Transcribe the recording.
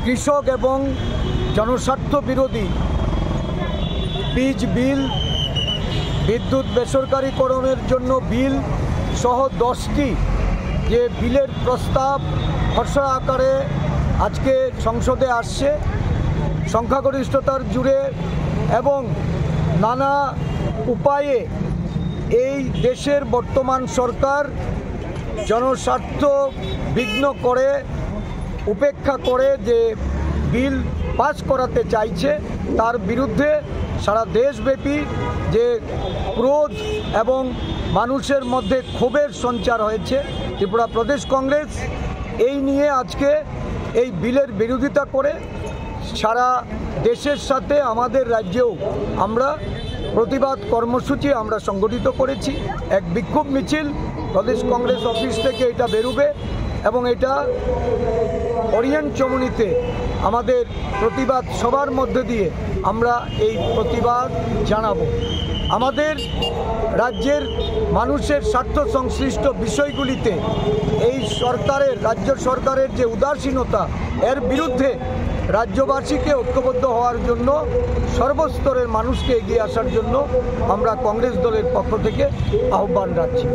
কৃষক এবং জনস্বার্থ বিরোধী বীজ বিল, বিদ্যুৎ বেসরকারীকরণের জন্য বিল সহ 10টি যে বিলের প্রস্তাব খসড়া আকারে আজকে সংসদে আসছে, সংখ্যাগরিষ্ঠতার জুড়ে এবং নানা উপায়ে এই দেশের বর্তমান সরকার জনস্বার্থ বিঘ্ন করে উপেক্ষা করে যে বিল পাস করাতে চাইছে, তার বিরুদ্ধে সারা দেশব্যাপী যে ক্রোধ এবং মানুষের মধ্যে ক্ষোভের সঞ্চার হয়েছে। ত্রিপুরা প্রদেশ কংগ্রেস এই নিয়ে আজকে এই বিলের বিরোধিতা করে সারা দেশের সাথে আমাদের রাজ্যেও আমরা প্রতিবাদ কর্মসূচি আমরা সংগঠিত করেছি। এক বিক্ষোভ মিছিল প্রদেশ কংগ্রেস অফিস থেকে এটা বেরোবে এবং এটা ওরিয়েন্ট চমুনিতে আমাদের প্রতিবাদ সবার মধ্যে দিয়ে আমরা এই প্রতিবাদ জানাবো। আমাদের রাজ্যের মানুষের স্বার্থ সংশ্লিষ্ট বিষয়গুলিতে এই সরকারের, রাজ্য সরকারের যে উদাসীনতা, এর বিরুদ্ধে রাজ্যবাসীকে ঐক্যবদ্ধ হওয়ার জন্য, সর্বস্তরের মানুষকে এগিয়ে আসার জন্য আমরা কংগ্রেস দলের পক্ষ থেকে আহ্বান রাখছি।